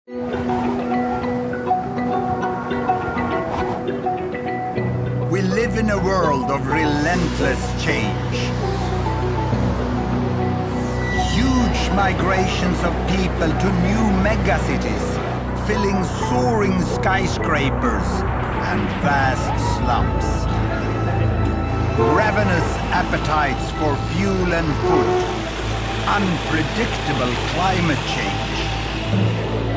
We live in a world of relentless change. Huge migrations of people to new megacities, filling soaring skyscrapers and vast slums. Ravenous appetites for fuel and food, unpredictable climate change.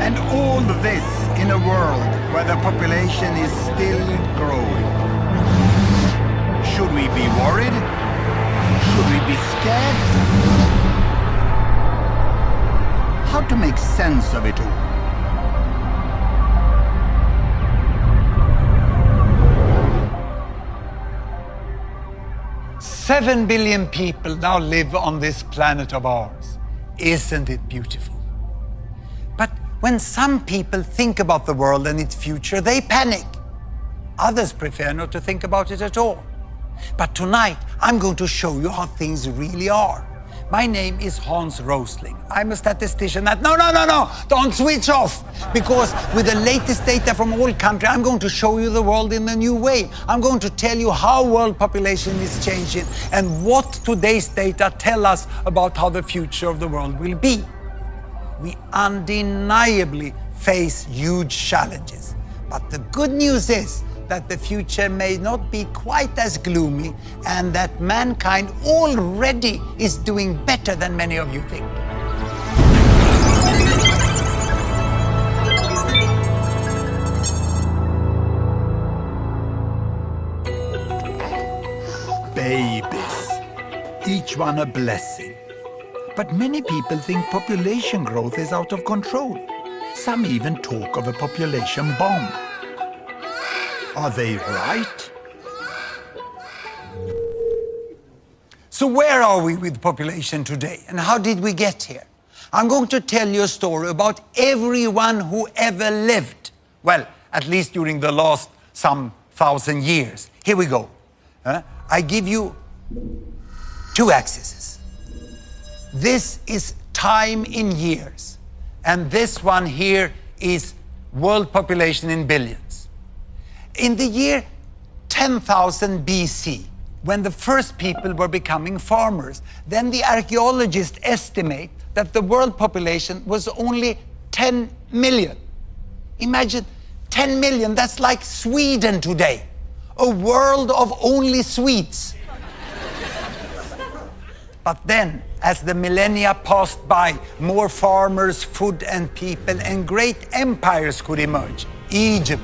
And all this in a world where the population is still growing. Should we be worried? Should we be scared? How to make sense of it all? Seven billion people now live on this planet of ours. Isn't it beautiful? But when some people think about the world and its future, they panic. Others prefer not to think about it at all. But tonight, I'm going to show you how things really are. My name is Hans Rosling. I'm a statistician at... No, don't switch off. Because with the latest data from all countries, I'm going to show you the world in a new way. I'm going to tell you how world population is changing and what today's data tell us about how the future of the world will be. We undeniably face huge challenges. But the good news is that the future may not be quite as gloomy and that mankind already is doing better than many of you think. Babies, each one a blessing. But many people think population growth is out of control. Some even talk of a population bomb. Are they right? So where are we with population today and how did we get here? I'm going to tell you a story about everyone who ever lived. Well, at least during the last some 1,000 years. Here we go. I give you two axes. This is time in years. And this one here is world population in billions. In the year 10,000 BC, when the first people were becoming farmers, then the archaeologists estimate that the world population was only 10 million. Imagine 10 million, that's like Sweden today. A world of only Swedes. But then, as the millennia passed by, more farmers, food and people, and great empires could emerge. Egypt,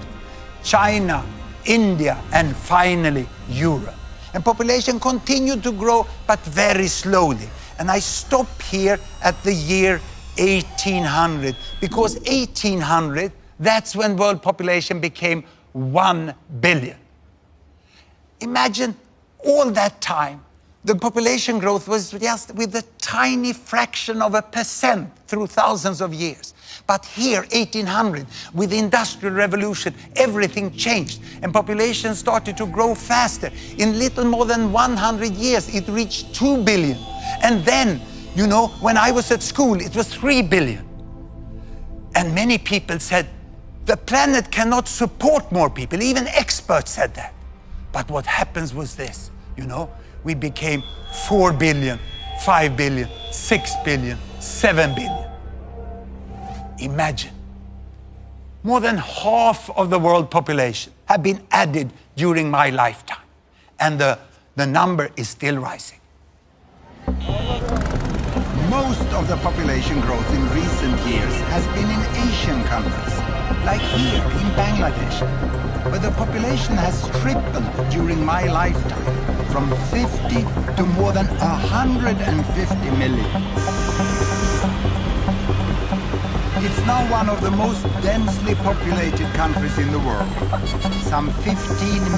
China, India, and finally Europe. And population continued to grow, but very slowly. And I stop here at the year 1800, because 1800, that's when world population became 1 billion. Imagine all that time, the population growth was just with a tiny fraction of 1% through thousands of years. But here, 1800, with the Industrial Revolution, everything changed and population started to grow faster. In little more than 100 years, it reached 2 billion. And then, you know, when I was at school, it was 3 billion. And many people said, the planet cannot support more people. Even experts said that. But what happens was this, you know, we became 4 billion, 5 billion, 6 billion, 7 billion. Imagine, more than half of the world population have been added during my lifetime. And the number is still rising. Most of the population growth in recent years has been in Asian countries, like here in Bangladesh, where the population has tripled during my lifetime, from 50 to more than 150 million. It's now one of the most densely populated countries in the world. Some 15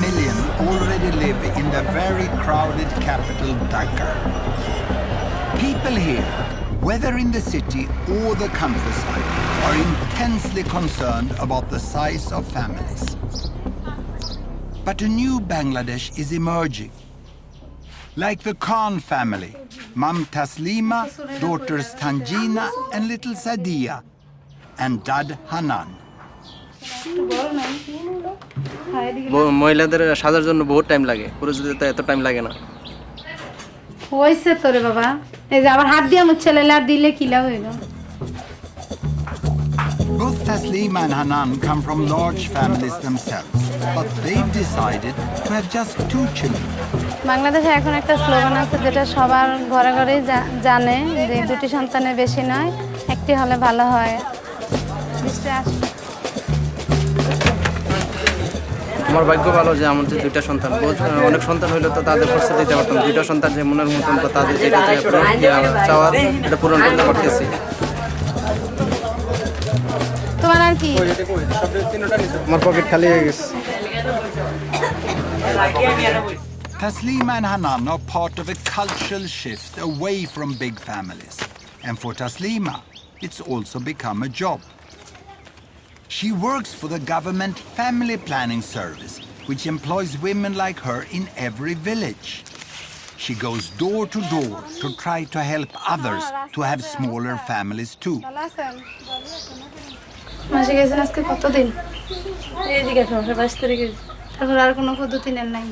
million already live in the very crowded capital, Dhaka. People here, whether in the city or the countryside, are intensely concerned about the size of families. But a new Bangladesh is emerging. Like the Khan family, Mum Taslima, daughters Tanjina and little Sadia. and Dad Hanan. মহিলাদের সাজার জন্য বহুত time লাগে, পুরুষদের তো এত time লাগে না। হইছে তো রে বাবা, এই যে আবার হাত দিয়ে মুছে লেলা দিলে কিলা হইল। Both Taslima and Hanan come from large families themselves, but they've decided to have just 2 children. বাংলাদেশে এখন একটা স্লোগান আছে যেটা সবার ঘরে ঘরেই জানে যে 2টি সন্তানের বেশি নয়, একটি হলে ভালো হয়। আমার ভাগ্য ভালো যে আমার যে 2টা সন্তান, অনেক সন্তান হইলে তো তাদের খরচ দিতে পারতাম। 2টা সন্তান যে মনের মতন তো তাদের যেটা চাওয়ার এটা পূরণ করতে পারতেছি। তোমার আর কি? আমার পকেট খালি হয়ে গেছে। Taslima and Hanan are part of a cultural shift away from big families. And for Taslima, it's also become a job. She works for the government family planning service, which employs women like her in every village. She goes door to door to try to help others to have smaller families too. মাসে গেছেন আজকে কতদিন? এইদিকে 22 তারিখে। তারপর আর কোনো পদ্ধতি নেন নাই?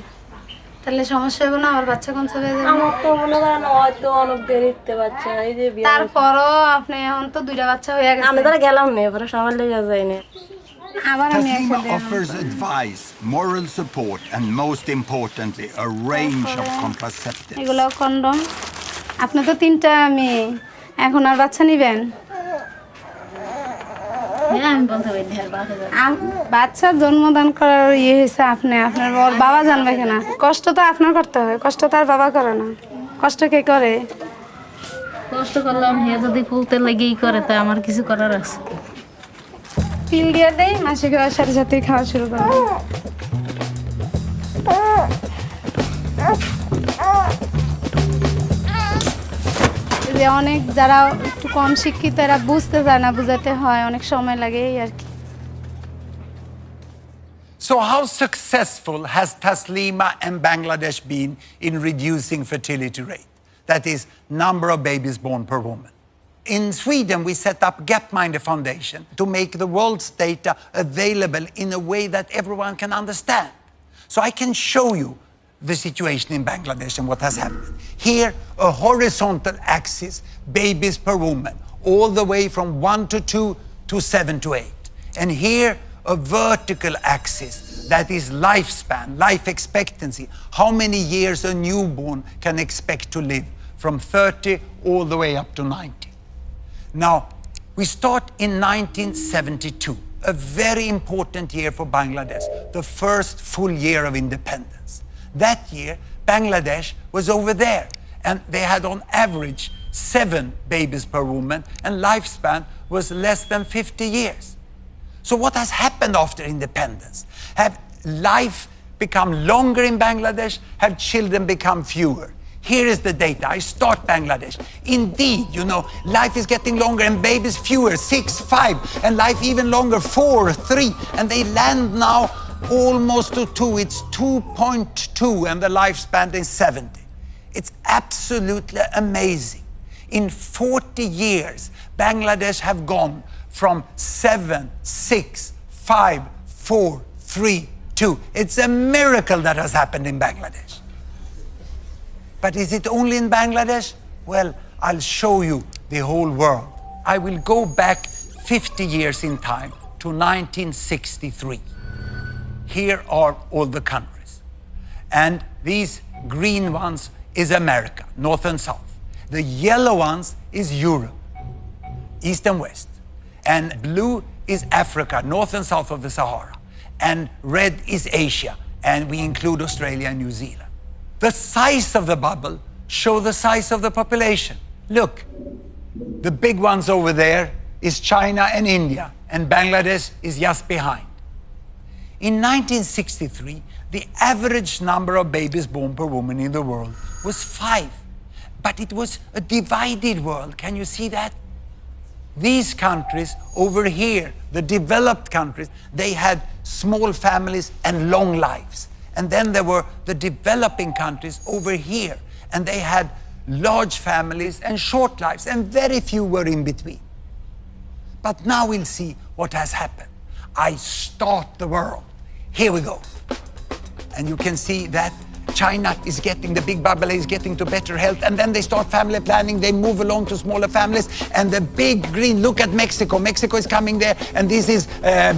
তাহলে সমস্যা হবে না? আমার বাচ্চা কোন জায়গায় যাবে? আমার তো মনে হয় না, হয়তো অনেক দেরিতে বাচ্চা, এই যে বিয়ে। তারপরও আপনি এখন তো 2টা বাচ্চা হয়ে গেছে। আমি ধরে গেলাম না, এবারে সবার লেগে যাই না। আবার আমি Taslima offers advice, moral support, and most importantly, a range of contraceptives. এগুলো কন্ডম। আপনি তো 3টা মেয়ে, এখন আর বাচ্চা নিবেন? বাচ্চা জন্মদান করার হয়েছে আপনার বাবা জানবে কিনা? কষ্ট তো আপনার করতে হবে, কষ্ট তো আর বাবা করে না। কষ্ট কে করে? কষ্ট করলাম, হে যদি ফুলতে লেগেই করে তা আমার কিছু করার আছে? পিল দিয়ে দেই, মাসিক হওয়ার সাথে সাথেই খাওয়া শুরু করবে। যে অনেক যারা একটু কম শিক্ষিত এরা বুঝতে চায় না, বুঝাতে হয়, অনেক সময় লাগে এই আর কি। So how successful has Taslima and Bangladesh been in reducing fertility rate? That is, number of babies born per woman. In Sweden, we set up Gapminder Foundation to make the world's data available in a way that everyone can understand. So I can show you the situation in Bangladesh and what has happened. Here, a horizontal axis, babies per woman, all the way from 1 to 2 to 7 to 8. And here, a vertical axis, that is lifespan, life expectancy, how many years a newborn can expect to live, from 30 all the way up to 90. Now, we start in 1972, a very important year for Bangladesh, the first full year of independence. That year, Bangladesh was over there, and they had on average 7 babies per woman, and lifespan was less than 50 years. So what has happened after independence? Have life become longer in Bangladesh? Have children become fewer? Here is the data. I start Bangladesh. Indeed, life is getting longer and babies fewer, 6, 5, and life even longer, 4, 3, and they land now almost to 2. It's 2.2 and the lifespan is 70. It's absolutely amazing. In 40 years, Bangladesh have gone from 7, 6, 5, 4, 3, 2. It's a miracle that has happened in Bangladesh. But is it only in Bangladesh? Well, I'll show you the whole world. I will go back 50 years in time to 1963. Here are all the countries. And these green ones is America, North and South. The yellow ones is Europe, East and West. And blue is Africa, North and South of the Sahara. And red is Asia, and we include Australia and New Zealand. The size of the bubble show the size of the population. Look, the big ones over there is China and India, and Bangladesh is just behind. In 1963, the average number of babies born per woman in the world was 5. But it was a divided world. Can you see that? These countries over here, the developed countries, they had small families and long lives. And then there were the developing countries over here, and they had large families and short lives, and very few were in between. But now we'll see what has happened. I start the world. Here we go. And you can see that China is getting, the big bubble is getting to better health, and then they start family planning, they move along to smaller families, and the big green, look at Mexico. Mexico is coming there, and this is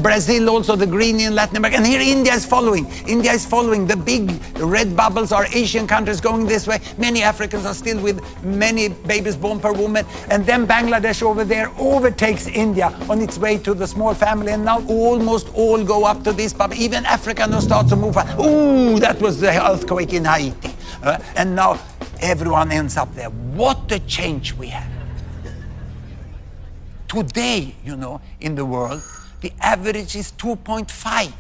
Brazil also, the green in Latin America, and here India is following. India is following. The big red bubbles are Asian countries going this way. Many Africans are still with many babies born per woman, and then Bangladesh over there overtakes India on its way to the small family, and now almost all go up to this bubble. Even Africa now starts to move. Ooh, that was the earthquake in Haiti. And now everyone ends up there. What a change we have. Today, you know, in the world, the average is 2.5.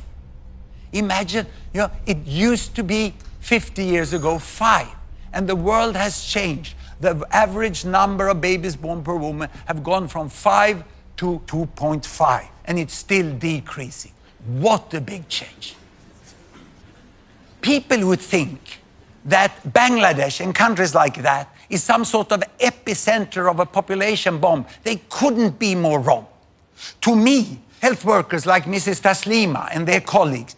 Imagine, you know, it used to be 50 years ago 5, and the world has changed. The average number of babies born per woman have gone from 5 to 2.5, and it's still decreasing. What a big change. People would think that Bangladesh and countries like that is some sort of epicenter of a population bomb. They couldn't be more wrong. To me, health workers like Mrs. Taslima and their colleagues,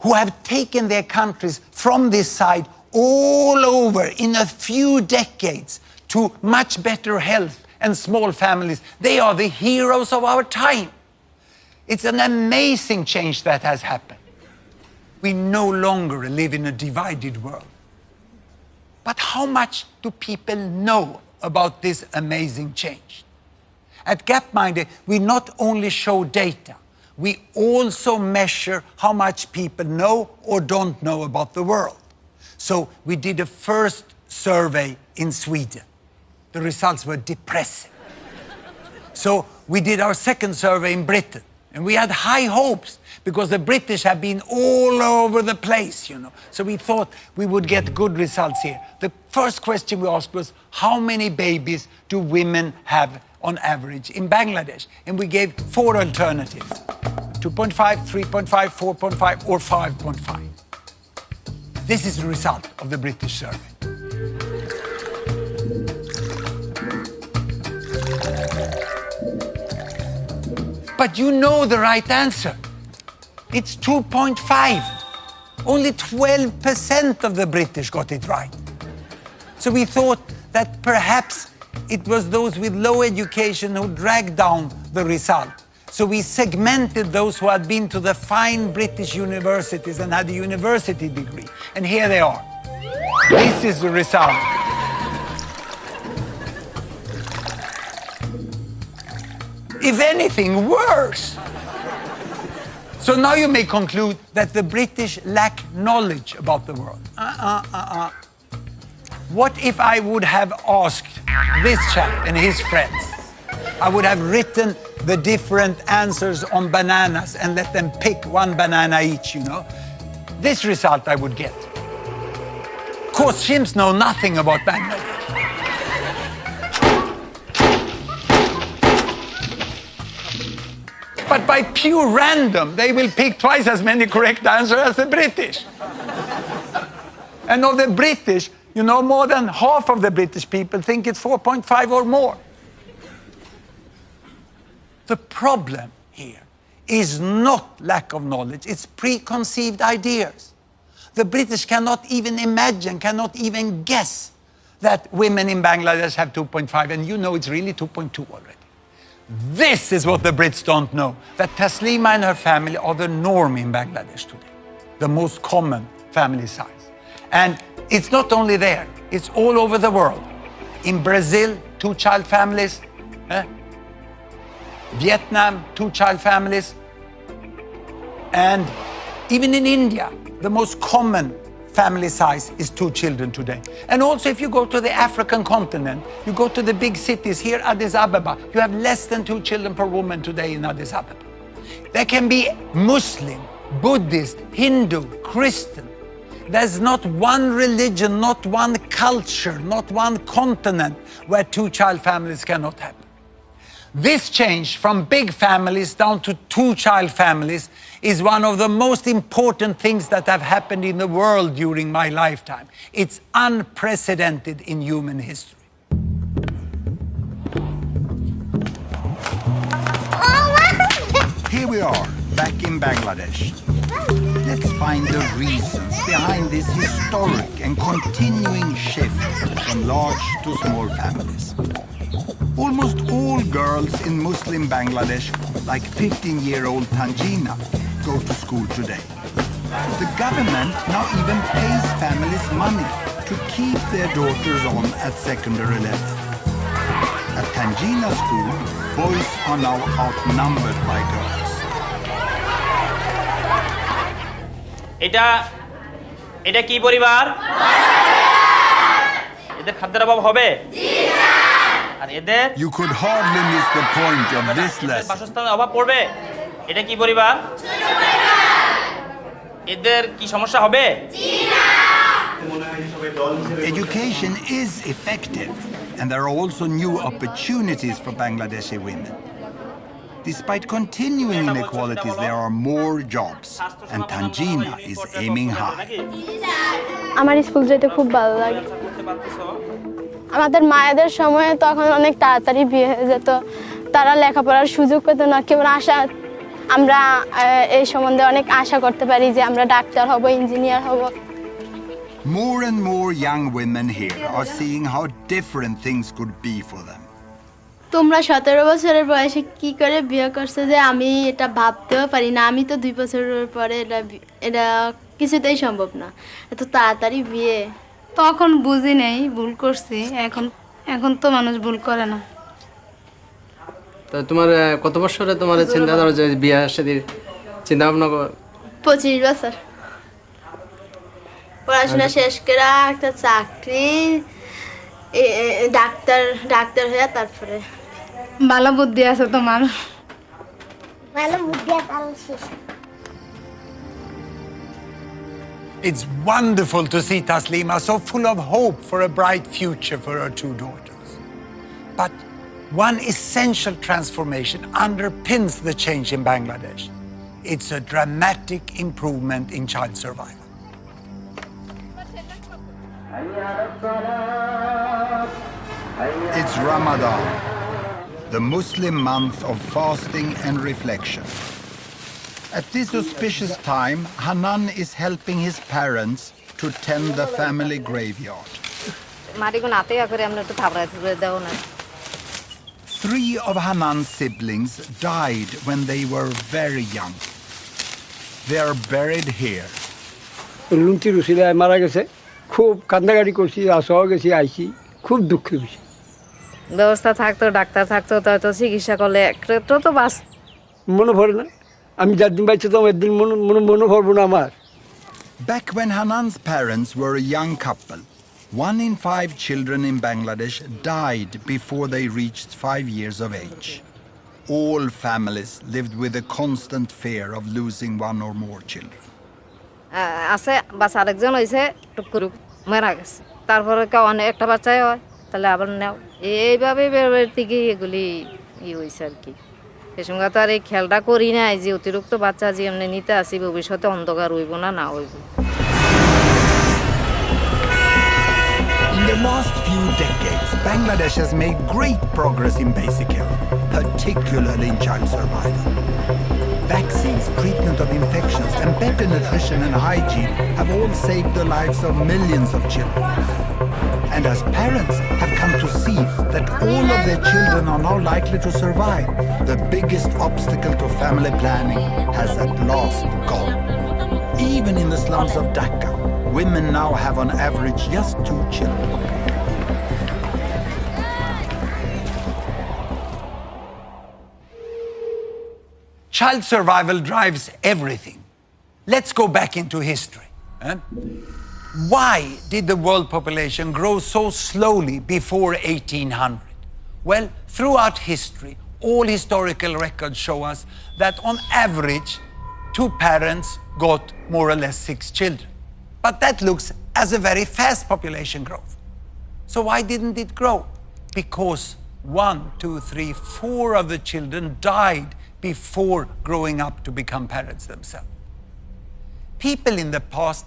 who have taken their countries from this side all over in a few decades to much better health and small families, they are the heroes of our time. It's an amazing change that has happened. We no longer live in a divided world. But how much do people know about this amazing change? At Gapminder, we not only show data, we also measure how much people know or don't know about the world. So we did a first survey in Sweden. The results were depressing. So we did our second survey in Britain. And we had high hopes because the British have been all over the place, you know. So we thought we would get good results here. The first question we asked was, how many babies do women have on average in Bangladesh? And we gave 4 alternatives: 2.5, 3.5, 4.5, or 5.5. This is the result of the British survey. But you know the right answer. It's 2.5. Only 12% of the British got it right. So we thought that perhaps it was those with low education who dragged down the result. So we segmented those who had been to the fine British universities and had a university degree. And here they are. This is the result. If anything, worse. So now you may conclude that the British lack knowledge about the world. What if I would have asked this chap and his friends? I would have written the different answers on bananas and let them pick one banana each, you know. This result I would get. Of course, chimps know nothing about Bangladesh. But by pure random, they will pick twice as many correct answers as the British. And of the British, you know, more than half of the British people think it's 4.5 or more. The problem here is not lack of knowledge, it's preconceived ideas. The British cannot even imagine, cannot even guess that women in Bangladesh have 2.5, and you know it's really 2.2 already. This is what the Brits don't know, that Taslima and her family are the norm in Bangladesh today, the most common family size. And it's not only there, it's all over the world. In Brazil, 2-child families. Vietnam, 2-child families. And even in India, the most common family size is 2 children today. And also if you go to the African continent, you go to the big cities, here Addis Ababa, you have less than 2 children per woman today in Addis Ababa. There can be Muslim, Buddhist, Hindu, Christian. There's not one religion, not one culture, not one continent where 2-child families cannot happen. This change from big families down to 2-child families is one of the most important things that have happened in the world during my lifetime. It's unprecedented in human history. here we are, back in Bangladesh. Let's find the reasons behind this historic and continuing shift from large to small families. Almost all girls in Muslim Bangladesh, like 15-year-old Tanjina, go to school today. The government now even pays families money to keep their daughters on at secondary level. At Tanjina school, boys are now outnumbered by girls. এটা কি পরিবার? এদের খাদ্যের অভাব হবে? আর এদের You could hardly miss the point of this lesson. বাসস্থানের অভাব পড়বে? এটা কি পরিবার? এদের কি সমস্যা হবে? Education is effective, and there are also new opportunities for Bangladeshi women. Despite continuing inequalities, there are more jobs, and Tanjina is aiming high. আমার স্কুল যেতে খুব ভালো লাগে। আমাদের মায়েদের সময়ে তখন অনেক তাড়াতাড়ি বিয়ে হয়ে যেত, তারা লেখাপড়ার সুযোগ পেত না। কেবল আশা, আমরা এই সম্বন্ধে অনেক আশা করতে পারি যে আমরা ডাক্তার হব, ইঞ্জিনিয়ার হব। More and more young women here are seeing how different things could be for them. তোমরা 17 বছরের বয়সে কি করে বিয়ে করছো যে আমি এটা ভাবতেও পারি না। আমি তো 2 বছরের পরে এটা কিছুতেই সম্ভব না, এত তাড়াতাড়ি বিয়ে। তখন বুঝি নেই, ভুল করছি। এখন তো মানুষ ভুল করে না। তো তোমার কত বছরে তোমার চিন্তা ধরো যে বিয়ে শাদীর চিন্তা ভাবনা? 25 বছর। পড়াশোনা শেষ করে একটা চাকরি, ডাক্তার হয়ে তারপরে। ভালো বুদ্ধি আছে তোমার। It's wonderful to see Taslima so full of hope for a bright future for her 2 daughters. But one essential transformation underpins the change in Bangladesh. It's a dramatic improvement in child survival. It's Ramadan, the Muslim month of fasting and reflection. At this auspicious time, Hanan is helping his parents to tend the family graveyard. 3 of Hanan's siblings died when they were very young. They are buried here. লুন্টি রুসিলায় মারা গেছে, খুব কান্দাকাটি করছি, আসাও গেছি, আইছি, খুব দুঃখের বিষয়। ব্যবস্থা থাকতো, ডাক্তার থাকতো, তো চিকিৎসা করলে একটু তো বাস। মনে পড়ে না, আমি যার দিন বাইছে তো একদিন মনে পড়বো না আমার। Back when Hanan's parents were a young couple, 1 in 5 children in Bangladesh died before they reached 5 years of age. All families lived with a constant fear of losing 1 or more children. আছে বাস আরেকজন হয়েছে টুকুরু মারা গেছে, তারপরে অনেক একটা বাচ্চাই হয়, তাহলে আবার নেও, এইভাবে থেকে এগুলি হয়েছে আর কি। সে সঙ্গে তো আর এই খেয়ালটা করি নাই যে অতিরিক্ত বাচ্চা যে এমনি নিতে আসি ভবিষ্যতে অন্ধকার হইব না হইব। In the last few decades, Bangladesh has made great progress in basic health, particularly in child survival. Vaccines, treatment of infections, and better nutrition and hygiene have all saved the lives of millions of children. And as parents have come to see that all of their children are now likely to survive, the biggest obstacle to family planning has at last gone. Even in the slums of Dhaka, women now have on average just 2 children. Child survival drives everything. Let's go back into history. Why did the world population grow so slowly before 1800? Well, throughout history, all historical records show us that on average, 2 parents got more or less 6 children. But that looks as a very fast population growth. So why didn't it grow? Because 1, 2, 3, 4 of the children died before growing up to become parents themselves. People in the past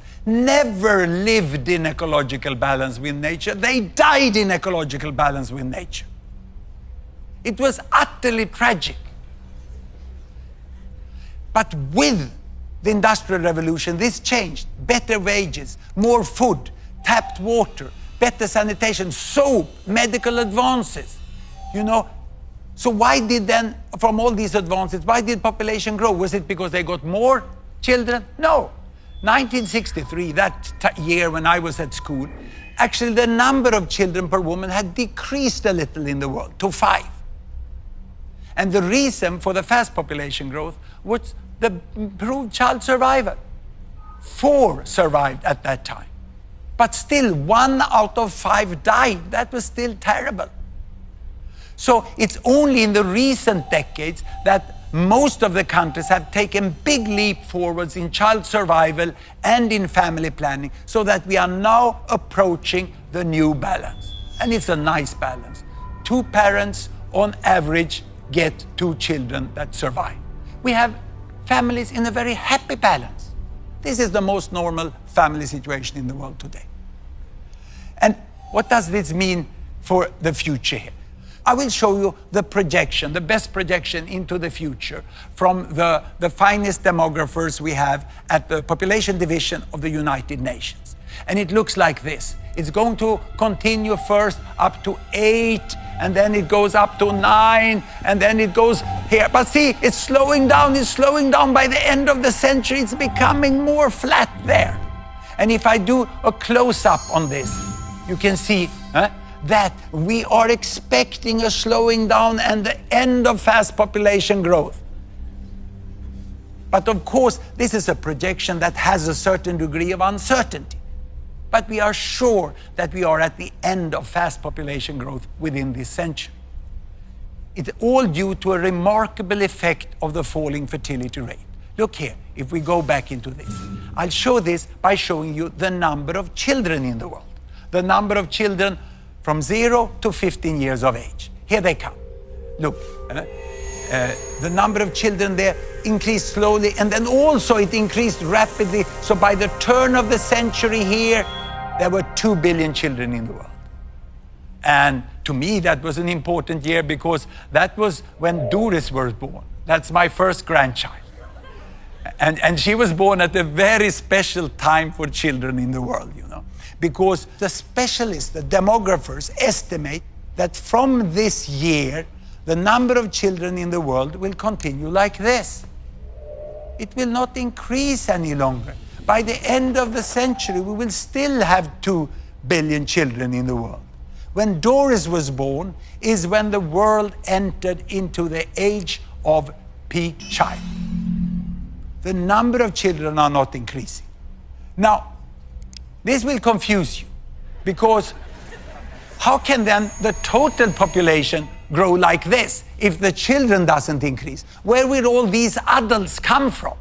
never lived in ecological balance with nature. They died in ecological balance with nature. It was utterly tragic. But with the Industrial Revolution, this changed. Better wages, more food, tapped water, better sanitation, soap, medical advances. You know, so why did then, from all these advances, why did population grow? Was it because they got more children? No. 1963, that year when I was at school, actually the number of children per woman had decreased a little in the world to 5. And the reason for the fast population growth was the improved child survival. 4 survived at that time. But still, 1 out of 5 died. That was still terrible. So it's only in the recent decades that most of the countries have taken big leap forwards in child survival and in family planning, so that we are now approaching the new balance. And it's a nice balance. 2 parents on average get 2 children that survive. We have families in a very happy balance. This is the most normal family situation in the world today. And what does this mean for the future here? I will show you the projection, the best projection into the future from the finest demographers we have at the Population Division of the United Nations. And it looks like this. It's going to continue first up to 8, and then it goes up to 9, and then it goes here. But see, it's slowing down. By the end of the century, it's becoming more flat there. And if I do a close-up on this, you can see that we are expecting a slowing down and the end of fast population growth. But of course, this is a projection that has a certain degree of uncertainty. But we are sure that we are at the end of fast population growth within this century. It's all due to a remarkable effect of the falling fertility rate. Look here, if we go back into this, I'll show this by showing you the number of children in the world. The number of children from 0 to 15 years of age. Here they come. Look, the number of children there increased slowly, and then also it increased rapidly. So by the turn of the century here, there were 2 billion children in the world. And to me, that was an important year, because that was when Doris was born. That's my first grandchild. And she was born at a very special time for children in the world, you know. Because the specialists, the demographers, estimate that from this year, the number of children in the world will continue like this. It will not increase any longer. By the end of the century, we will still have 2 billion children in the world. When Doris was born is when the world entered into the age of peak child. The number of children are not increasing. Now, this will confuse you, because how can then the total population grow like this if the children doesn't increase? Where will all these adults come from?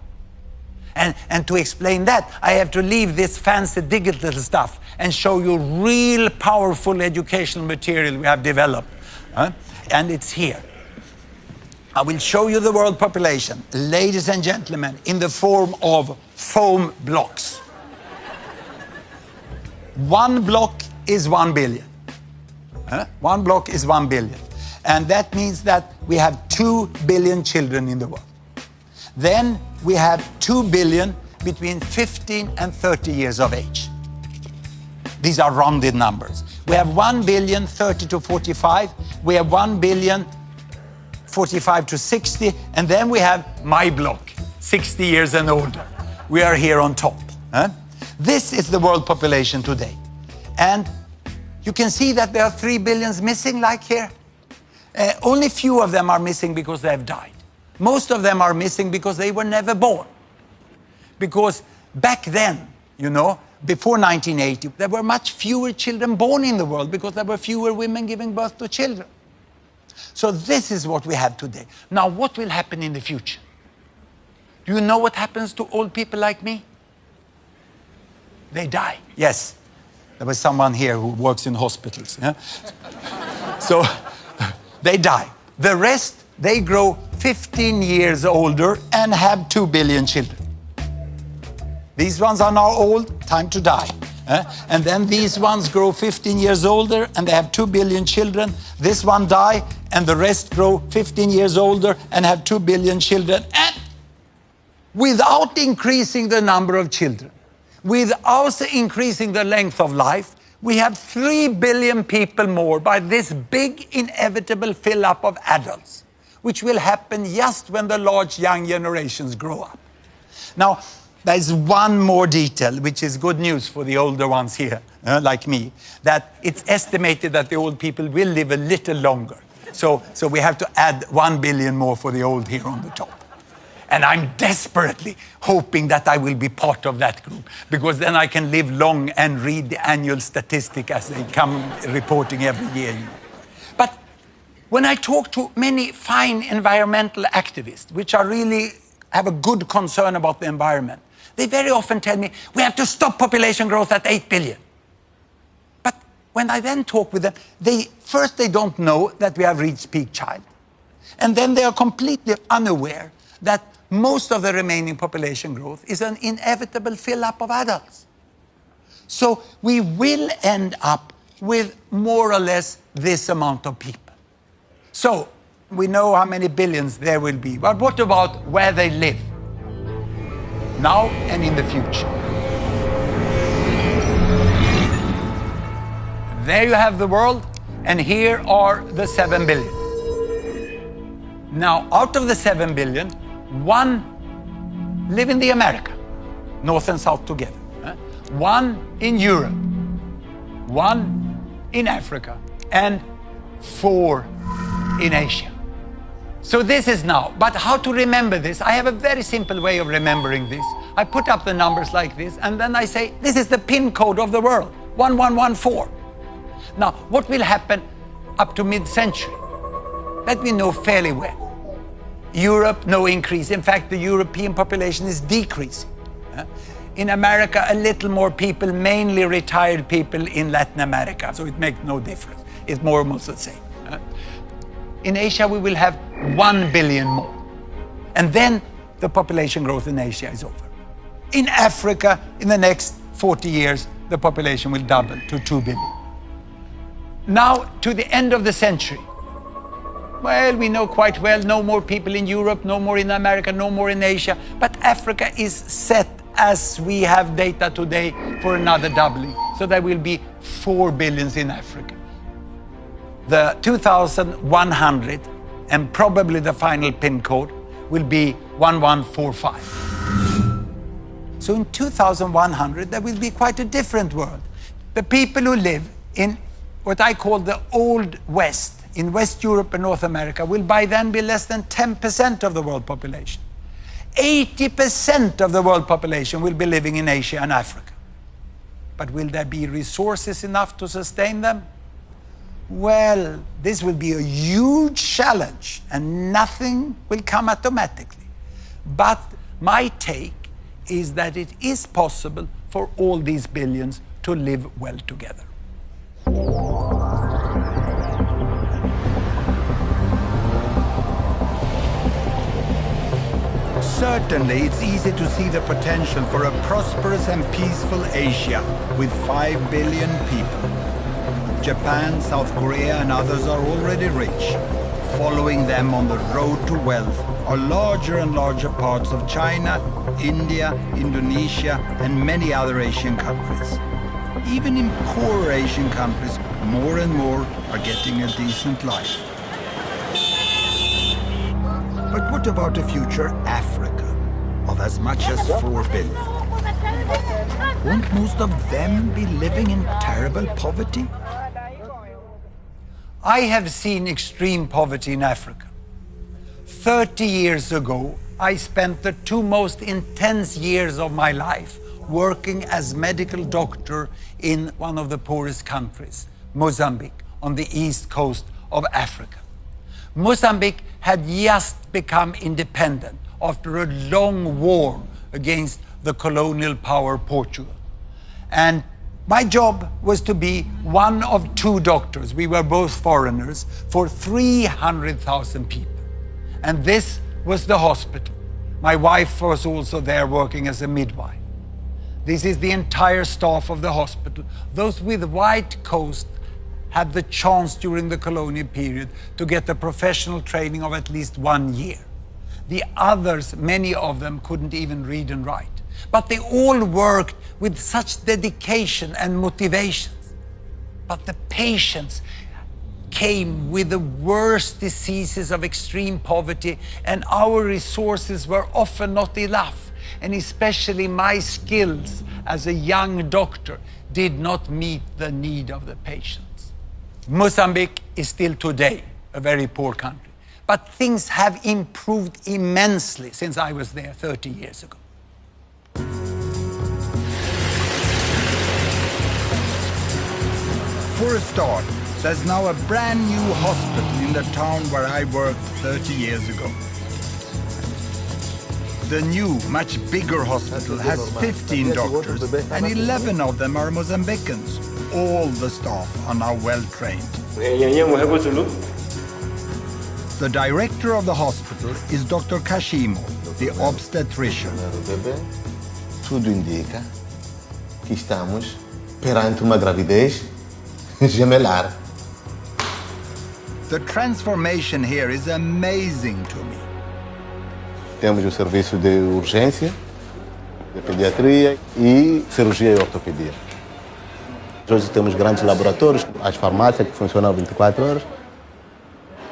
And to explain that, I have to leave this fancy digital stuff and show you real powerful educational material we have developed. And it's here. I will show you the world population, ladies and gentlemen, in the form of foam blocks. 1 block is 1 billion. 1 block is 1 billion. And that means that we have 2 billion children in the world. Then we have 2 billion between 15 and 30 years of age. These are rounded numbers. We have 1 billion 30 to 45. We have 1 billion 45 to 60. And then we have my block, 60 years and older. We are here on top. This is the world population today. And you can see that there are 3 billions missing, like here. Only few of them are missing because they have died. Most of them are missing because they were never born. Because back then, you know, before 1980, there were much fewer children born in the world because there were fewer women giving birth to children. So this is what we have today. Now, what will happen in the future? Do you know what happens to old people like me? They die. Yes. There was someone here who works in hospitals. Yeah? So they die. The rest, they grow 15 years older and have 2 billion children. These ones are now old, time to die. And then these ones grow 15 years older and they have 2 billion children. This one die, and the rest grow 15 years older and have 2 billion children. And without increasing the number of children, without increasing the length of life, we have 3 billion people more by this big inevitable fill-up of adults, which will happen just when the large young generations grow up. Now, there's one more detail, which is good news for the older ones here, like me, that it's estimated that the old people will live a little longer. So we have to add 1 billion more for the old here on the top. And I'm desperately hoping that I will be part of that group, because then I can live long and read the annual statistic as they come reporting every year. But when I talk to many fine environmental activists, which are really have a good concern about the environment, they very often tell me, we have to stop population growth at 8 billion. But when I then talk with them, first they don't know that we have reached peak child. And then they are completely unaware that most of the remaining population growth is an inevitable fill-up of adults. So we will end up with more or less this amount of people. So we know how many billions there will be, but what about where they live? Now and in the future. There you have the world, and here are the 7 billion. Now, out of the 7 billion, 1 live in the America, North and South together. 1 in Europe, 1 in Africa, and 4 in Asia. So this is now, but how to remember this? I have a very simple way of remembering this. I put up the numbers like this, and then I say, this is the PIN code of the world, 1114. Now, what will happen up to mid-century? That we know fairly well. Europe, no increase. In fact, the European population is decreasing. In America, a little more people, mainly retired people in Latin America, so it makes no difference. It's more or less the same. In Asia, we will have 1 billion more. And then the population growth in Asia is over. In Africa, in the next 40 years, the population will double to 2 billion. Now, to the end of the century, well, we know quite well, no more people in Europe, no more in America, no more in Asia, but Africa is set as we have data today for another doubling. So there will be 4 billions in Africa. The 2100 and probably the final PIN code will be 1145. So in 2100, there will be quite a different world. The people who live in what I call the Old West, in West Europe and North America, will by then be less than 10% of the world population. 80% of the world population will be living in Asia and Africa. But will there be resources enough to sustain them? Well, this will be a huge challenge, and nothing will come automatically. But my take is that it is possible for all these billions to live well together. Certainly, it's easy to see the potential for a prosperous and peaceful Asia with 5 billion people. Japan, South Korea, and others are already rich. Following them on the road to wealth are larger and larger parts of China, India, Indonesia, and many other Asian countries. Even in poorer Asian countries, more and more are getting a decent life. But what about a future Africa of as much as 4 billion? Won't most of them be living in terrible poverty? I have seen extreme poverty in Africa. 30 years ago, I spent the 2 most intense years of my life working as medical doctor in one of the poorest countries, Mozambique, on the east coast of Africa. Mozambique had just become independent after a long war against the colonial power Portugal. And my job was to be one of 2 doctors, we were both foreigners, for 300,000 people. And this was the hospital. My wife was also there working as a midwife. This is the entire staff of the hospital. Those with white coats had the chance during the colonial period to get a professional training of at least 1 year. The others, many of them, couldn't even read and write. But they all worked with such dedication and motivation. But the patients came with the worst diseases of extreme poverty, and our resources were often not enough, and especially my skills as a young doctor did not meet the need of the patients. Mozambique is still today a very poor country, but things have improved immensely since I was there 30 years ago. For a start, there's now a brand new hospital in the town where I worked 30 years ago. The new, much bigger hospital has 15 doctors, and 11 of them are Mozambicans. All the staff are now well trained. The director of the hospital is Dr. Kashimo, the obstetrician. Tudo indica que estamos perante uma gravidez gemelar. The transformation here is amazing to me. Temos o serviço de urgência, de pediatria e cirurgia e ortopedia. Hoje temos grandes laboratórios, as farmácias que funcionam 24 horas.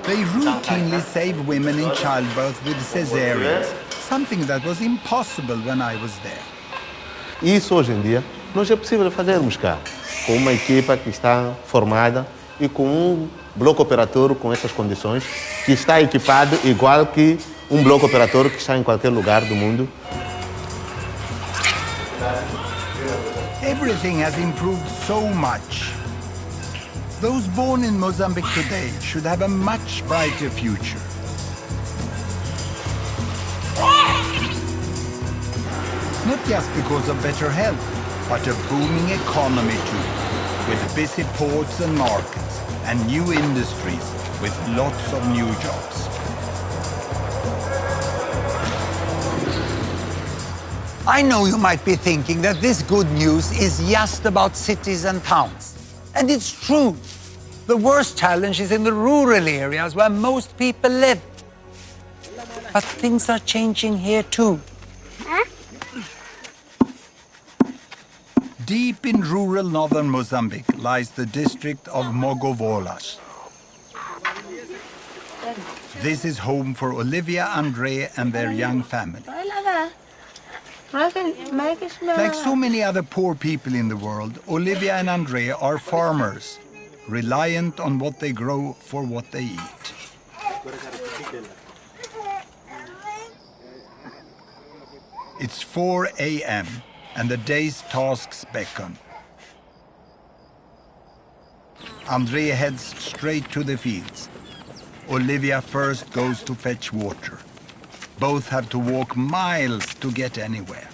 They routinely save women in childbirth with cesareans, something that was impossible when I was there. Isso hoje em dia nós é possível fazermos cá, com uma equipa que está formada e com um bloco operatório com essas condições, que está equipado igual que um bloco operatório que está em qualquer lugar do mundo. Everything has improved so much. Those born in Mozambique today should have a much brighter future. Not just because of better health, but a booming economy too, with busy ports and markets, and new industries with lots of new jobs. I know you might be thinking that this good news is just about cities and towns. And it's true. The worst challenge is in the rural areas where most people live. But things are changing here too. Deep in rural northern Mozambique lies the district of Mogovolas. This is home for Olivia, Andre, and their young family. Like so many other poor people in the world, Olivia and Andre are farmers, reliant on what they grow for what they eat. It's 4 a.m. and the day's tasks beckon. Andre heads straight to the fields. Olivia first goes to fetch water. Both have to walk miles to get anywhere.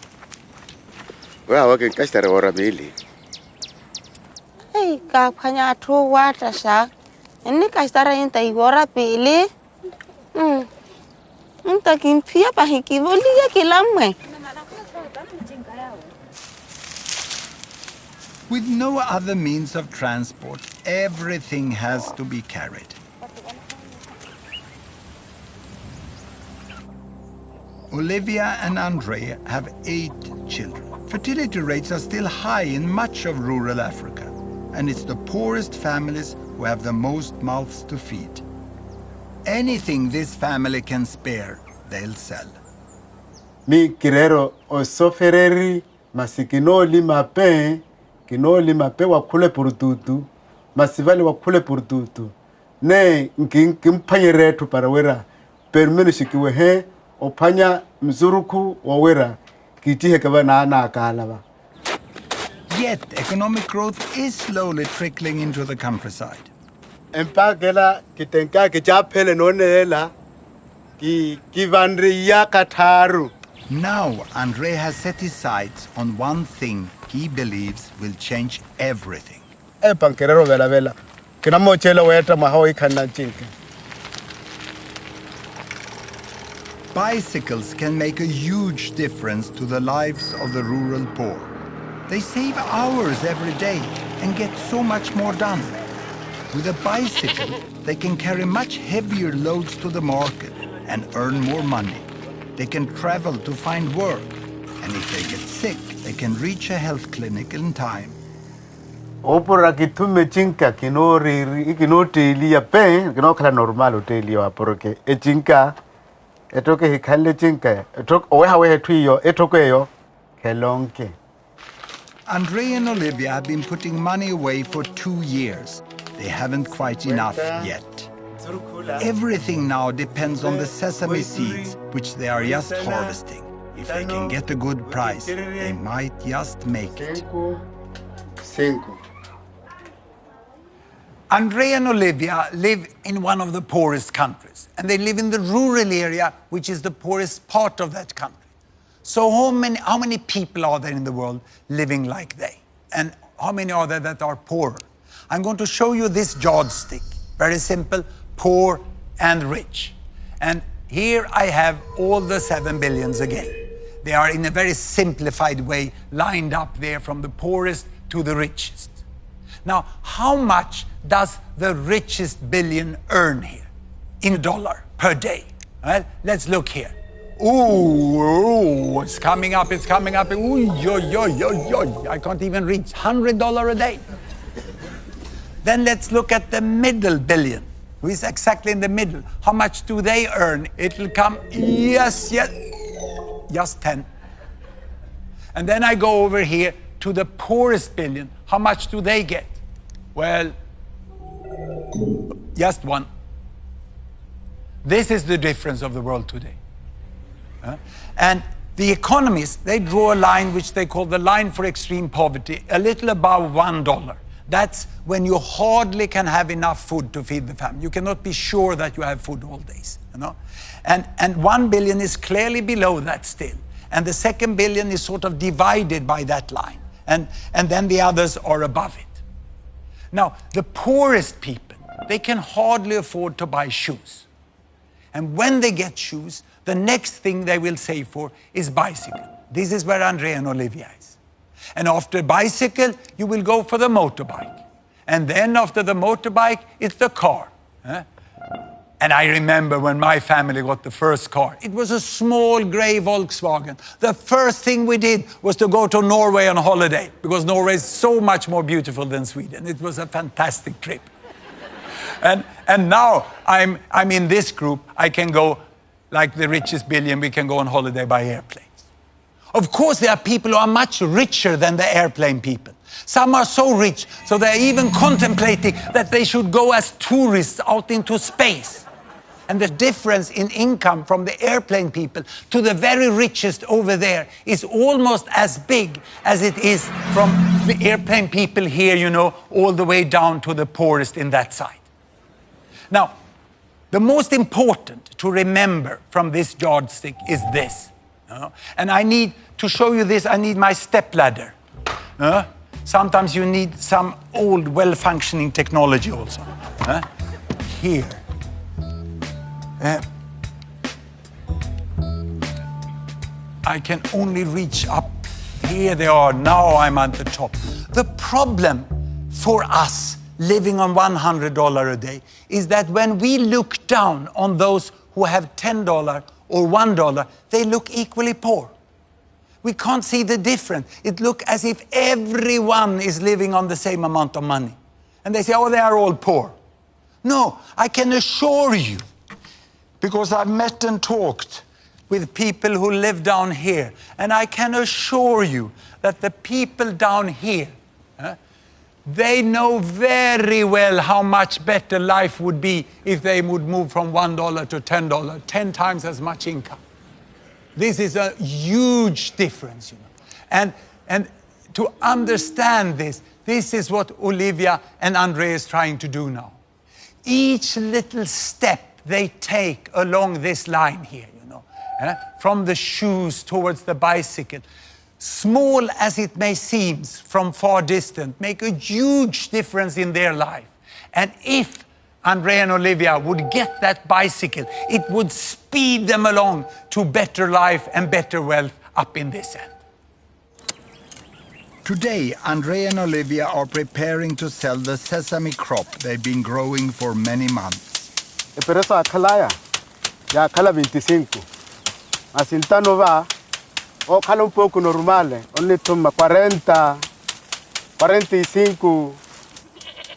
Well, okay, guys, there are really. Hey, kapanya to water shark. And Nick, I started in the water, Billy. I'm taking Pia Pahiki, Volia Kilame. With no other means of transport, everything has to be carried. Olivia and Andre have 8 children. Fertility rates are still high in much of rural Africa, and it's the poorest families who have the most mouths to feed. Anything this family can spare, they'll sell. Mi kirero o sofereri masikino lima pe kino lima pe wakule purututu masivali wakule purututu ne nkimpanyere tu parawera permenu sikiwe he opanya mzuruku wawera kitihe kaba na akalaba. Yet economic growth is slowly trickling into the countryside. Empagela kitenka kichapele nonela ki kivandri ya kataru. Now Andre has set his sights on one thing he believes will change everything. Pankerero vela vela. Kinamo chelo weta mahoi kana chinke. Bicycles can make a huge difference to the lives of the rural poor. They save hours every day and get so much more done. With a bicycle, they can carry much heavier loads to the market and earn more money. They can travel to find work. And if they get sick, they can reach a health clinic in time. Opora kitume chinka kino telia pen kino kala normal telia aporoke e chinka etoke hikale chinka etok owe tuyo etoke yo kelonke. Andre and Olivia have been putting money away for 2 years. They haven't quite enough yet. Everything now depends on the sesame seeds, which they are just harvesting. If they can get a good price, they might just make it. Andre and Olivia live in one of the poorest countries, and they live in the rural area, which is the poorest part of that country. So how many people are there in the world living like they? And how many are there that are poorer? I'm going to show you this yardstick. Very simple, poor and rich. And here I have all the 7 billions again. They are in a very simplified way lined up there from the poorest to the richest. Now, how much does the richest billion earn here in dollar per day? Well, let's look here. Ooh, it's coming up, it's coming up. Ooh, yo. I can't even reach $100 a day. Then let's look at the middle billion, who is exactly in the middle. How much do they earn? It'll come, yes, just 10. And then I go over here to the poorest billion. How much do they get? Well, just 1. This is the difference of the world today. And the economists, they draw a line which they call the line for extreme poverty, a little above $1. That's when you hardly can have enough food to feed the family. You cannot be sure that you have food all days, you know. And 1 billion is clearly below that still. And the 2nd billion is sort of divided by that line. And then the others are above it. Now, the poorest people, they can hardly afford to buy shoes. And when they get shoes, the next thing they will save for is bicycle. This is where Andre and Olivia is. And after bicycle, you will go for the motorbike. And then after the motorbike, it's the car. And I remember when my family got the first car. It was a small gray Volkswagen. The first thing we did was to go to Norway on holiday, because Norway is so much more beautiful than Sweden. It was a fantastic trip. And now I'm in this group. I can go, like the richest billion, we can go on holiday by airplanes. Of course, there are people who are much richer than the airplane people. Some are so rich, so they're even contemplating that they should go as tourists out into space. And the difference in income from the airplane people to the very richest over there is almost as big as it is from the airplane people here, you know, all the way down to the poorest in that side. Now, the most important to remember from this yardstick is this. And I need to show you this, I need my stepladder. Sometimes you need some old, well-functioning technology also. Here. I can only reach up. Here they are. Now I'm at the top. The problem for us living on $100 a day is that when we look down on those who have $10 or $1, they look equally poor. We can't see the difference. It looks as if everyone is living on the same amount of money. And they say, oh, they are all poor. No, I can assure you, because I've met and talked with people who live down here, and I can assure you that the people down here, they know very well how much better life would be if they would move from $1 to $10, 10 times as much income. This is a huge difference, you know. And to understand this, this is what Olivia and Andre is trying to do now. Each little step they take along this line here, you know, from the shoes towards the bicycle, small as it may seem from far distance, make a huge difference in their life. And if Andre and Olivia would get that bicycle, it would speed them along to better life and better wealth up in this end. Today, Andre and Olivia are preparing to sell the sesame crop they've been growing for many months. Pero eso akalaya. ya khala 25. Asintano va, o khala un poco normale, only toma 40, 45.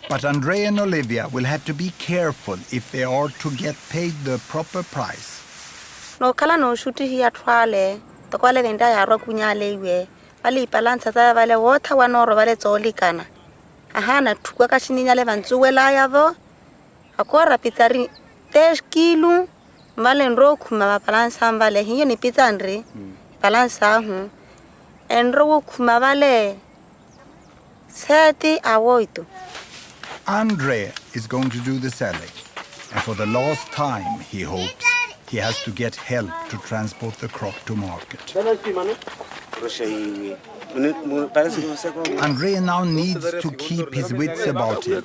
But Andre and Olivia will have to be careful if they are to get paid the proper price. No kala no shuti hi atwale to kwale venda ya ro kunyale we bali balance tsa bale water wa no ro bale tsoli kana ahana thukwa ka shininyale bantsuwela yavo akora pitsari 10 kilo male nro khuma balance ambale hiyo ni pizza ndri balance ahu enro khuma bale seti awoito. Andre is going to do the selling, and for the last time, he hopes he has to get help to transport the crop to market. Andre now needs to keep his wits about him.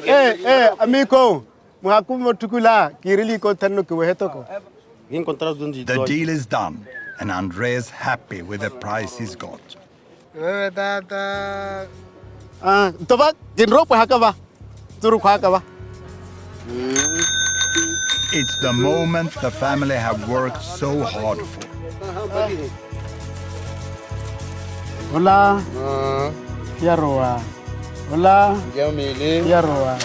Hey, amigo, the deal is done, and Andre is happy with the price he's got. It's the moment the family have worked so hard for. Hola. Yaroa. Hola. Yaroa.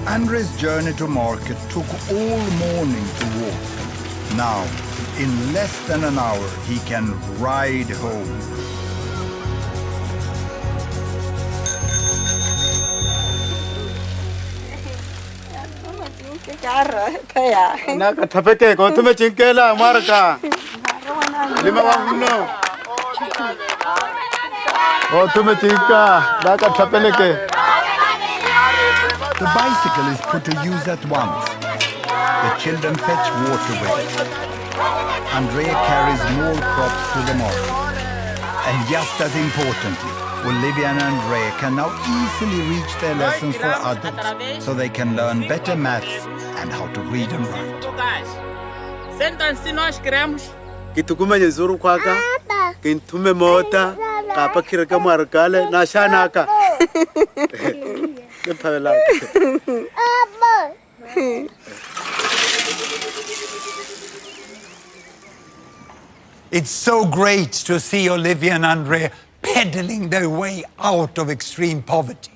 Andre's journey to market took all morning to walk. Now, in less than an hour, he can ride home. Naka tapeke ko tume chinkela marka. Lima wanguno. Oh tume chinka naka tapeleke. The bicycle is put to use at once. The children fetch water with it. Andrea carries more crops to the market. And just as importantly, Olivia and Andrea can now easily reach their lessons for adults, so they can learn better maths and how to read and write. Kitukuma nyezuru kwaka, kintume mota, kapa kiraka markale, na shanaka. It's so great to see Olivia and Andre pedaling their way out of extreme poverty.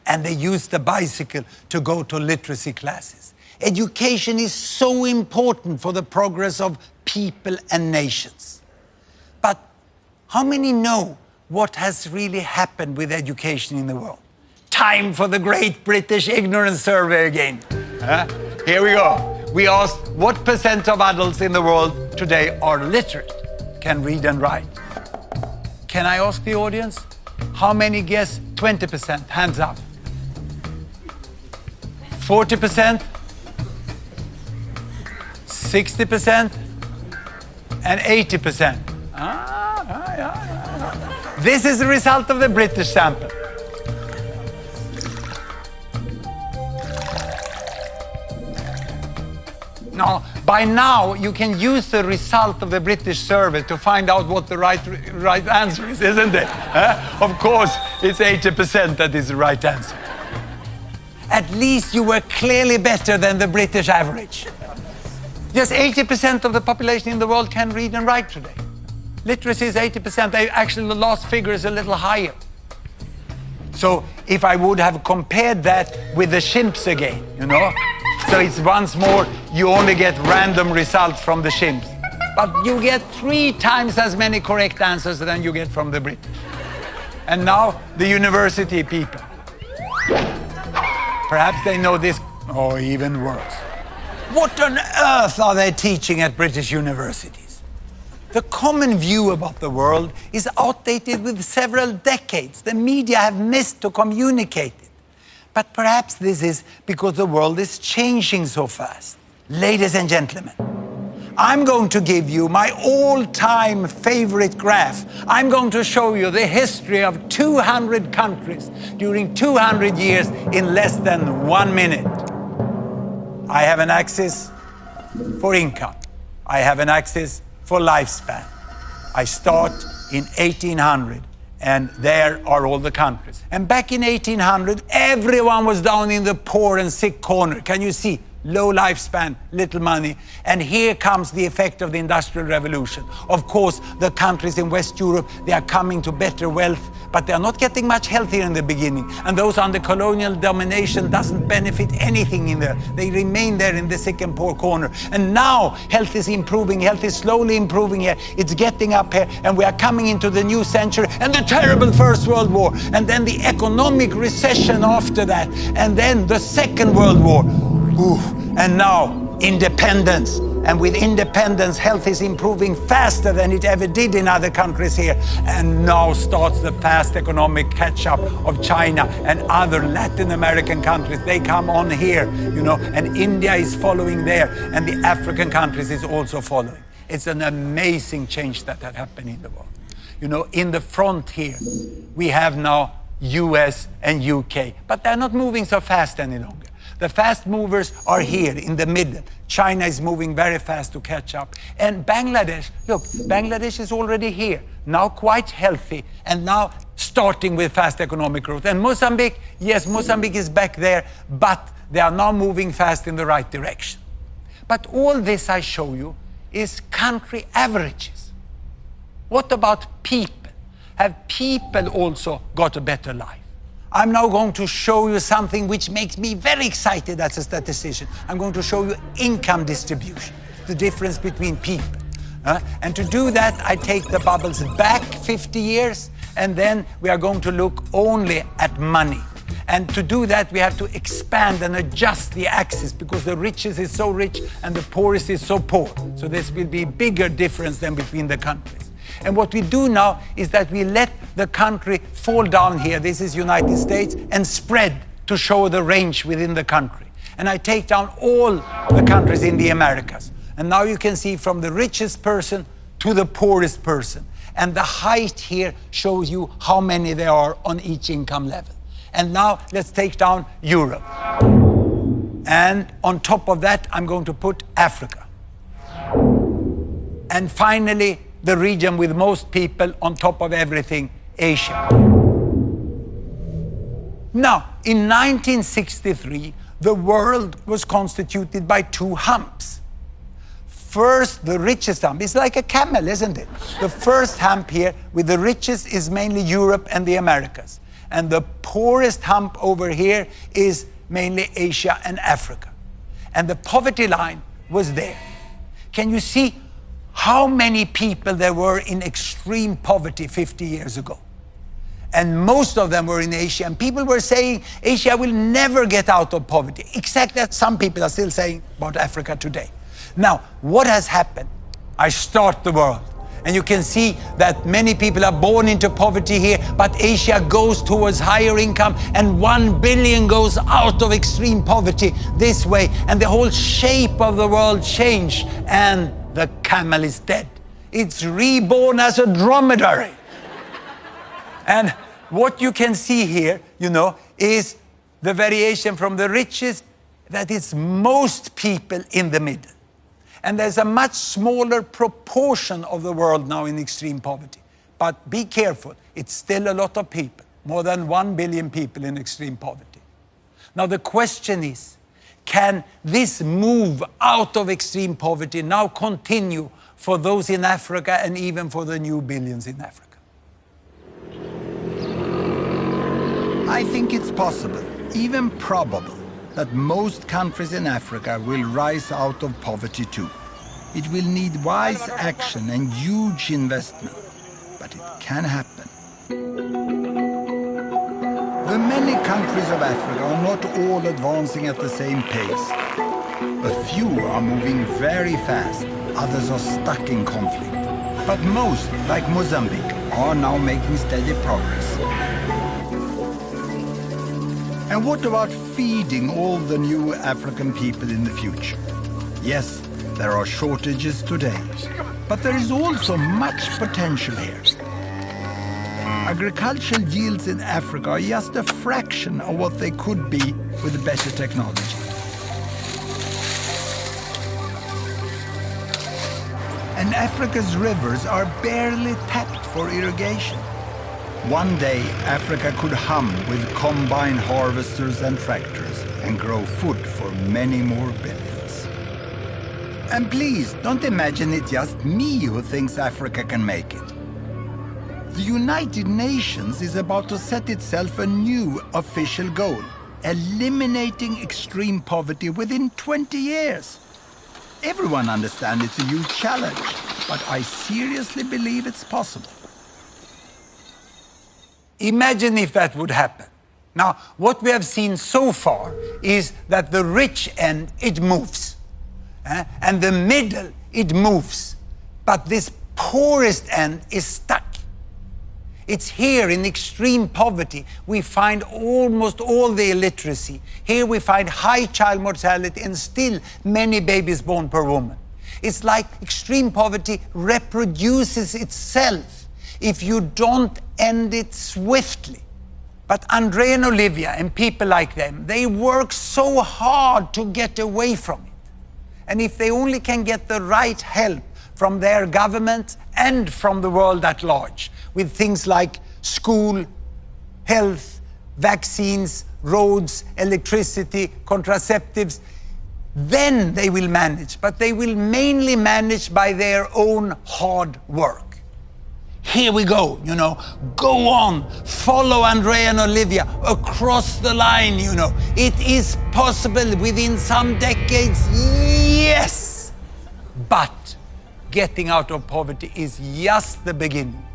And they use the bicycle to go to literacy classes. Education is so important for the progress of people and nations. But how many know what has really happened with education in the world? Time for the Great British Ignorance Survey again. Here we go. We asked what percent of adults in the world today are literate, can read and write. Can I ask the audience? How many guess 20%? Hands up. 40%? 60%? And 80%? This is the result of the British sample. Now, by now, you can use the result of the British survey to find out what the right answer is, isn't it? Of course, it's 80% that is the right answer. At least you were clearly better than the British average. Just 80% of the population in the world can read and write today. Literacy is 80%. Actually, the last figure is a little higher. So if I would have compared that with the chimps again, you know, so it's once more, you only get random results from the chimps. But you get 3 times as many correct answers than you get from the British. And now, the university people. Perhaps they know this, or even worse. What on earth are they teaching at British universities? The common view about the world is outdated with several decades. The media have missed to communicate it. But perhaps this is because the world is changing so fast. Ladies and gentlemen, I'm going to give you my all-time favorite graph. I'm going to show you the history of 200 countries during 200 years in less than 1 minute. I have an axis for income. I have an axis for lifespan. I start in 1800, and there are all the countries. And back in 1800, everyone was down in the poor and sick corner. Can you see? Low lifespan, little money. And here comes the effect of the Industrial Revolution. Of course, the countries in West Europe, they are coming to better wealth, but they are not getting much healthier in the beginning. And those under colonial domination doesn't benefit anything in there. They remain there in the sick and poor corner. And now health is improving, health is slowly improving here. It's getting up here, and we are coming into the new century and the terrible First World War, and then the economic recession after that, and then the Second World War. Oof. And now independence. And with independence, health is improving faster than it ever did in other countries here. And now starts the fast economic catch-up of China and other Latin American countries. They come on here, you know, and India is following there, and the African countries is also following. It's an amazing change that has happened in the world. You know, in the front here, we have now US and UK, but they're not moving so fast any longer. The fast movers are here in the middle. China is moving very fast to catch up. And Bangladesh, look, Bangladesh is already here, now quite healthy, and now starting with fast economic growth. And Mozambique, yes, Mozambique is back there, but they are now moving fast in the right direction. But all this I show you is country averages. What about people? Have people also got a better life? I'm now going to show you something which makes me very excited as a statistician. I'm going to show you income distribution, the difference between people. And to do that, I take the bubbles back 50 years, and then we are going to look only at money. And to do that, we have to expand and adjust the axis, because the richest is so rich and the poorest is so poor. So this will be a bigger difference than between the countries. And what we do now is that we let the country fall down here, this is United States, and spread to show the range within the country. And I take down all the countries in the Americas. And now you can see from the richest person to the poorest person. And the height here shows you how many there are on each income level. And now let's take down Europe. And on top of that, I'm going to put Africa. And finally, the region with most people, on top of everything, Asia. Now, in 1963, the world was constituted by two humps. First, the richest hump. It's like a camel, isn't it? The first hump here with the richest is mainly Europe and the Americas. And the poorest hump over here is mainly Asia and Africa. And the poverty line was there. Can you see how many people there were in extreme poverty 50 years ago? And most of them were in Asia. And people were saying Asia will never get out of poverty. Exactly as some people are still saying about Africa today. Now, what has happened? I start the world. And you can see that many people are born into poverty here, but Asia goes towards higher income, and 1 billion goes out of extreme poverty this way. And the whole shape of the world changed, and the camel is dead. It's reborn as a dromedary. And what you can see here, you know, is the variation from the richest, that is most people in the middle. And there's a much smaller proportion of the world now in extreme poverty. But be careful, it's still a lot of people, more than 1 billion people in extreme poverty. Now the question is, can this move out of extreme poverty now continue for those in Africa and even for the new billions in Africa? I think it's possible, even probable, that most countries in Africa will rise out of poverty too. It will need wise action and huge investment, but it can happen. The many countries of Africa are not all advancing at the same pace. A few are moving very fast, others are stuck in conflict. But most, like Mozambique, are now making steady progress. And what about feeding all the new African people in the future? Yes, there are shortages today, but there is also much potential here. Agricultural yields in Africa are just a fraction of what they could be with better technology. and Africa's rivers are barely tapped for irrigation. One day, Africa could hum with combine harvesters and tractors and grow food for many more billions. And please, don't imagine it's just me who thinks Africa can make it. The United Nations is about to set itself a new official goal, eliminating extreme poverty within 20 years. Everyone understands it's a huge challenge, but I seriously believe it's possible. Imagine if that would happen. Now, what we have seen so far is that the rich end, it moves. And the middle, it moves. But this poorest end is stuck. It's here in extreme poverty we find almost all the illiteracy. Here we find high child mortality and still many babies born per woman. It's like extreme poverty reproduces itself if you don't end it swiftly. But Andre and Olivia and people like them, they work so hard to get away from it. And if they only can get the right help from their government and from the world at large, with things like school, health, vaccines, roads, electricity, contraceptives, then they will manage. But they will mainly manage by their own hard work. Here we go, go on, follow Andrea and Olivia across the line, It is possible within some decades, yes! But getting out of poverty is just the beginning.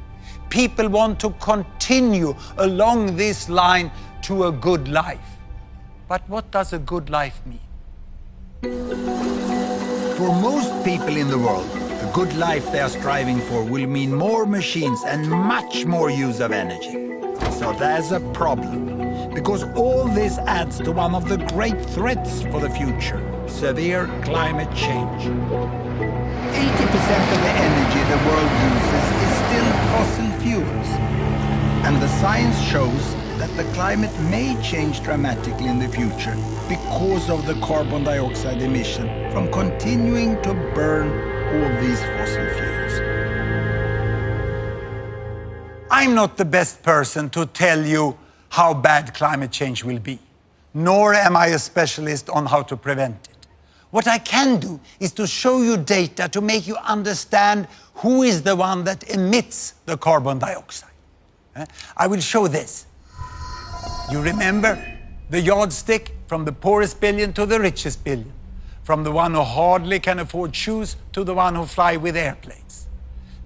People want to continue along this line to a good life. But what does a good life mean? For most people in the world, the good life they are striving for will mean more machines and much more use of energy. So there's a problem, because all this adds to one of the great threats for the future, severe climate change. 80% of the energy the world uses is still fossil fuels. And the science shows that the climate may change dramatically in the future because of the carbon dioxide emission from continuing to burn all these fossil fuels. I'm not the best person to tell you how bad climate change will be, nor am I a specialist on how to prevent it. What I can do is to show you data to make you understand who is the one that emits the carbon dioxide. I will show this. You remember the yardstick from the poorest billion to the richest billion, from the one who hardly can afford shoes to the one who fly with airplanes.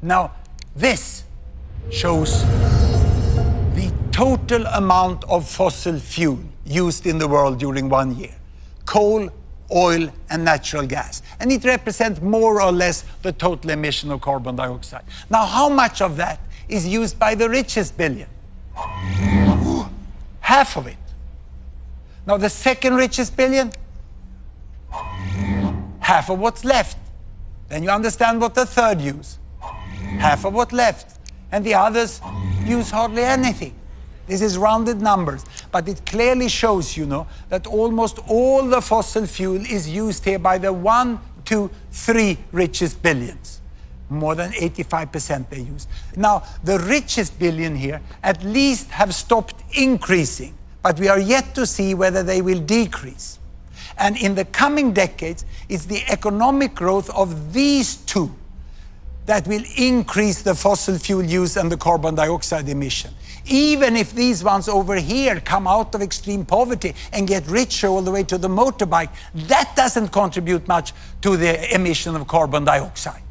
Now, this shows the total amount of fossil fuel used in the world during 1 year. Coal, oil, and natural gas. And it represents more or less the total emission of carbon dioxide. Now, how much of that is used by the richest billion? Half of it. Now, the second richest billion? Half of what's left. Then you understand what the third use. Half of what's left. And the others use hardly anything. This is rounded numbers, but it clearly shows, that almost all the fossil fuel is used here by the 1, 2, 3 richest billions. More than 85% they use. Now, the richest billion here at least have stopped increasing, but we are yet to see whether they will decrease. And in the coming decades, it's the economic growth of these two that will increase the fossil fuel use and the carbon dioxide emission. Even if these ones over here come out of extreme poverty and get richer all the way to the motorbike, that doesn't contribute much to the emission of carbon dioxide.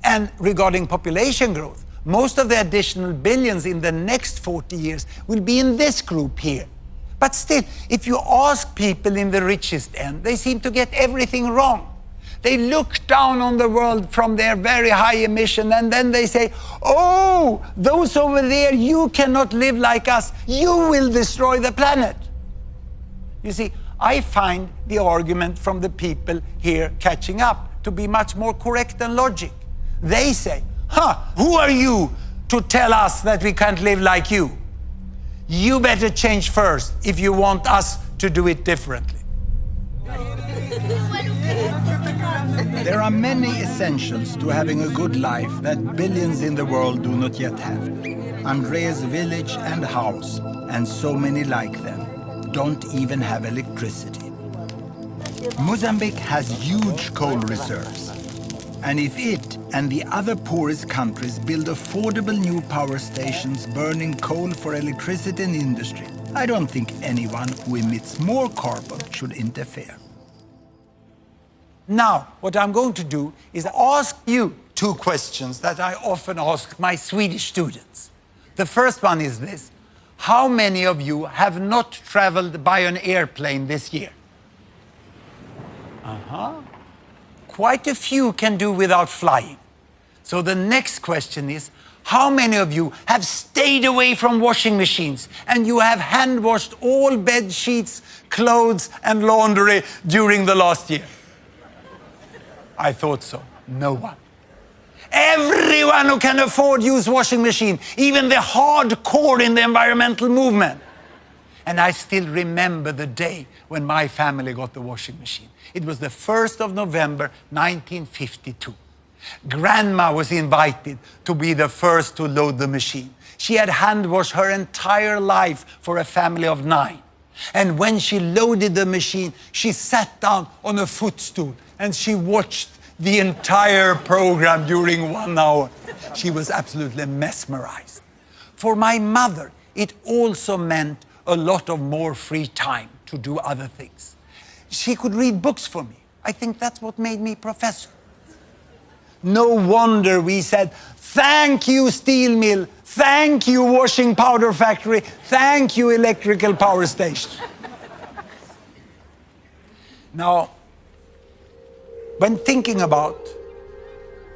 And regarding population growth, most of the additional billions in the next 40 years will be in this group here. But still, if you ask people in the richest end, they seem to get everything wrong. They look down on the world from their very high emission, and then they say, oh, those over there, you cannot live like us. You will destroy the planet. You see, I find the argument from the people here catching up to be much more correct than logic. They say, who are you to tell us that we can't live like you? You better change first if you want us to do it differently. There are many essentials to having a good life that billions in the world do not yet have. Andrea's village and house, and so many like them, don't even have electricity. Mozambique has huge coal reserves. And if it and the other poorest countries build affordable new power stations burning coal for electricity and industry, I don't think anyone who emits more carbon should interfere. Now, what I'm going to do is ask you 2 questions that I often ask my Swedish students. The first one is this: how many of you have not traveled by an airplane this year? Quite a few can do without flying. So the next question is, how many of you have stayed away from washing machines and you have hand washed all bed sheets, clothes and laundry during the last year? I thought so. No one. Everyone who can afford use washing machine, even the hardcore in the environmental movement. And I still remember the day when my family got the washing machine. It was the 1st of November, 1952. Grandma was invited to be the first to load the machine. She had hand washed her entire life for a family of 9. And when she loaded the machine, she sat down on a footstool and she watched the entire program during 1 hour. She was absolutely mesmerized. For my mother, it also meant a lot of more free time to do other things. She could read books for me. I think that's what made me professor. No wonder we said, thank you, steel mill, thank you, washing powder factory, thank you, electrical power station. Now, when thinking about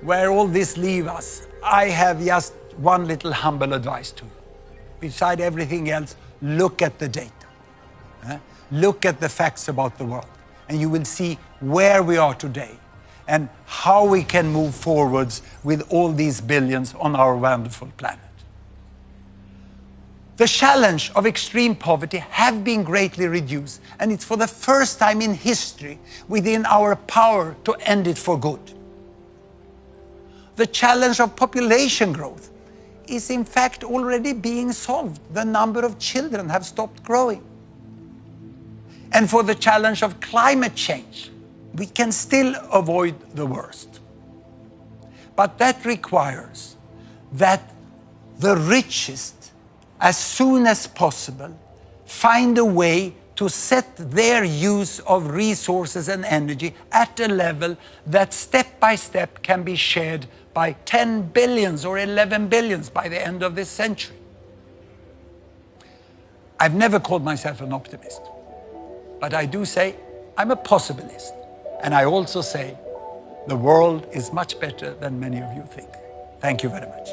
where all this leaves us, I have just one little humble advice to you. Beside everything else, look at the data. Look at the facts about the world, and you will see where we are today and how we can move forwards with all these billions on our wonderful planet. The challenge of extreme poverty have been greatly reduced, and it's for the first time in history within our power to end it for good. The challenge of population growth is in fact already being solved. The number of children have stopped growing. And for the challenge of climate change, we can still avoid the worst. But that requires that the richest, as soon as possible, find a way to set their use of resources and energy at a level that step by step can be shared by 10 billions or 11 billions by the end of this century. I've never called myself an optimist, but I do say I'm a possibilist. And I also say the world is much better than many of you think. Thank you very much.